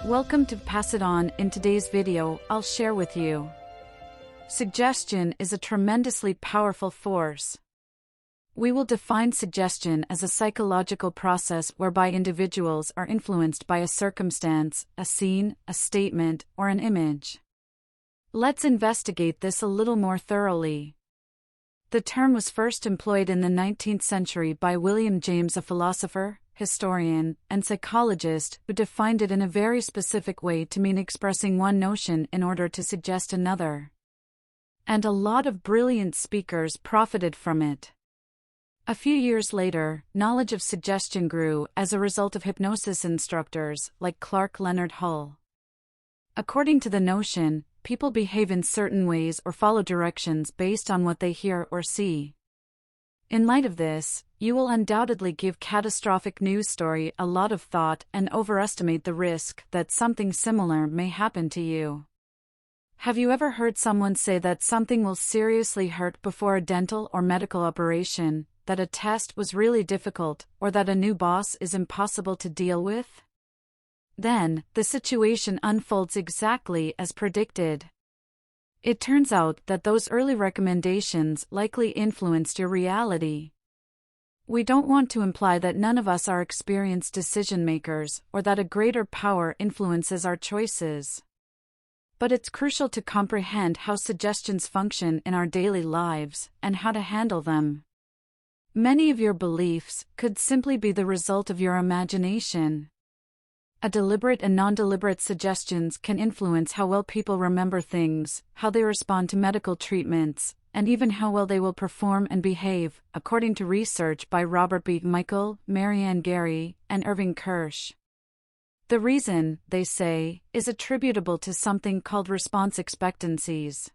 Welcome to Pass It On. In today's video, I'll share with you. Suggestion is a tremendously powerful force. We will define suggestion as a psychological process whereby individuals are influenced by a circumstance, a scene, a statement, or an image. Let's investigate this a little more thoroughly. The term was first employed in the 19th century by William James, a philosopher, historian, and psychologist who defined it in a very specific way to mean expressing one notion in order to suggest another. And a lot of brilliant speakers profited from it. A few years later, knowledge of suggestion grew as a result of hypnosis instructors like Clark Leonard Hull. According to the notion, people behave in certain ways or follow directions based on what they hear or see. In light of this, you will undoubtedly give catastrophic news story a lot of thought and overestimate the risk that something similar may happen to you. Have you ever heard someone say that something will seriously hurt before a dental or medical operation, that a test was really difficult, or that a new boss is impossible to deal with? Then, the situation unfolds exactly as predicted. It turns out that those early recommendations likely influenced your reality. We don't want to imply that none of us are experienced decision makers or that a greater power influences our choices. But it's crucial to comprehend how suggestions function in our daily lives and how to handle them. Many of your beliefs could simply be the result of your imagination. A deliberate and non-deliberate suggestions can influence how well people remember things, how they respond to medical treatments, and even how well they will perform and behave, according to research by Robert B. Michael, Marianne Gary, and Irving Kirsch. The reason, they say, is attributable to something called response expectancies.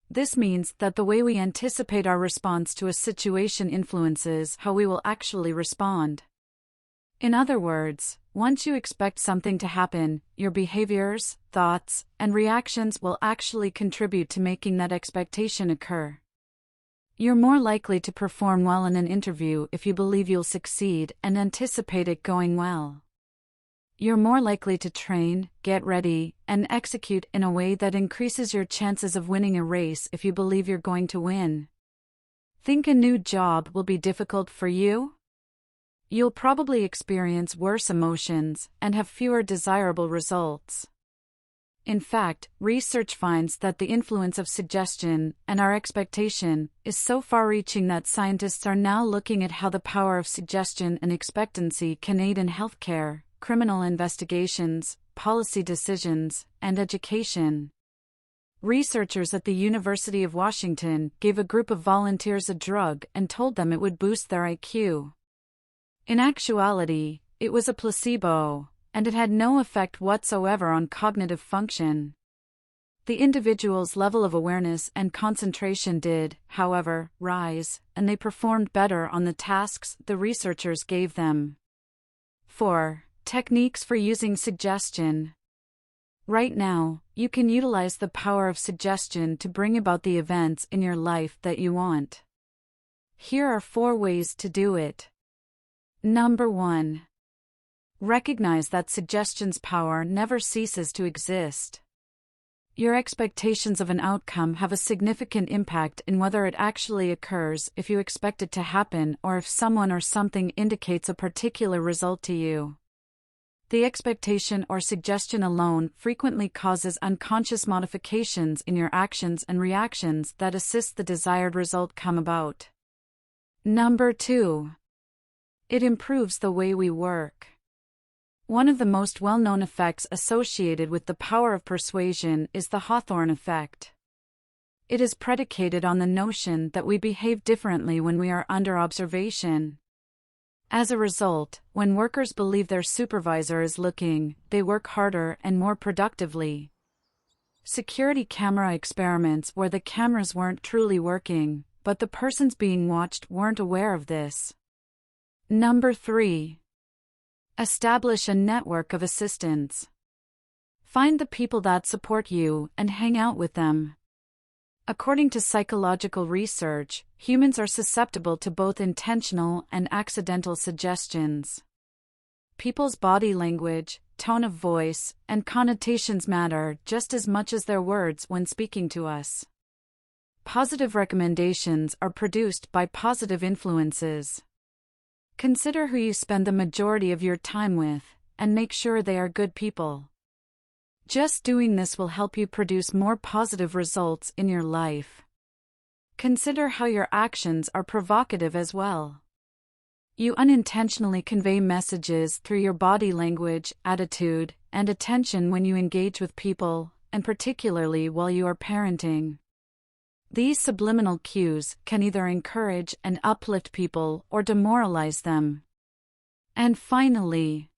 This means that the way we anticipate our response to a situation influences how we will actually respond. In other words, once you expect something to happen, your behaviors, thoughts, and reactions will actually contribute to making that expectation occur. You're more likely to perform well in an interview if you believe you'll succeed and anticipate it going well. You're more likely to train, get ready, and execute in a way that increases your chances of winning a race if you believe you're going to win. Think a new job will be difficult for you? You'll probably experience worse emotions and have fewer desirable results. In fact, research finds that the influence of suggestion and our expectation is so far-reaching that scientists are now looking at how the power of suggestion and expectancy can aid in healthcare, criminal investigations, policy decisions, and education. Researchers at the University of Washington gave a group of volunteers a drug and told them it would boost their IQ. In actuality, it was a placebo, and it had no effect whatsoever on cognitive function. The individual's level of awareness and concentration did, however, rise, and they performed better on the tasks the researchers gave them. 4. Techniques for using suggestion. Right now, you can utilize the power of suggestion to bring about the events in your life that you want. Here are 4 ways to do it. Number 1. Recognize that suggestion's power never ceases to exist. Your expectations of an outcome have a significant impact in whether it actually occurs, if you expect it to happen, or if someone or something indicates a particular result to you. The expectation or suggestion alone frequently causes unconscious modifications in your actions and reactions that assist the desired result come about. Number 2. It improves the way we work. One of the most well-known effects associated with the power of persuasion is the Hawthorne effect. It is predicated on the notion that we behave differently when we are under observation. As a result, when workers believe their supervisor is looking, they work harder and more productively. Security camera experiments where the cameras weren't truly working, but the persons being watched weren't aware of this. Number 3. Establish a network of assistants. Find the people that support you and hang out with them. According to psychological research, humans are susceptible to both intentional and accidental suggestions. People's body language, tone of voice, and connotations matter just as much as their words when speaking to us. Positive recommendations are produced by positive influences. Consider who you spend the majority of your time with, and make sure they are good people. Just doing this will help you produce more positive results in your life. Consider how your actions are provocative as well. You unintentionally convey messages through your body language, attitude, and attention when you engage with people, and particularly while you are parenting. These subliminal cues can either encourage and uplift people or demoralize them. And finally,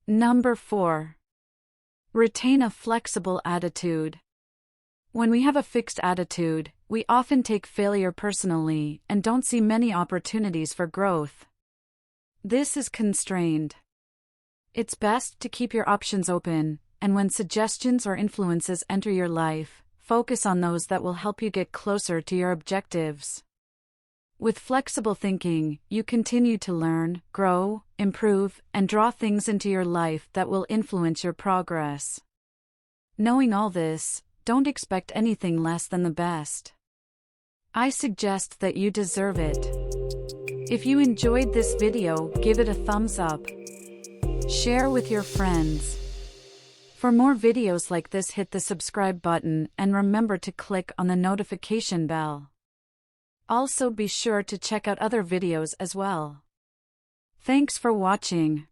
number 4. Retain a flexible attitude. When we have a fixed attitude, we often take failure personally and don't see many opportunities for growth. This is constrained. It's best to keep your options open, and when suggestions or influences enter your life, focus on those that will help you get closer to your objectives. With flexible thinking, you continue to learn, grow, improve, and draw things into your life that will influence your progress. Knowing all this, don't expect anything less than the best. I suggest that you deserve it. If you enjoyed this video, give it a thumbs up. Share with your friends. For more videos like this, hit the subscribe button and remember to click on the notification bell. Also be sure to check out other videos as well. Thanks for watching.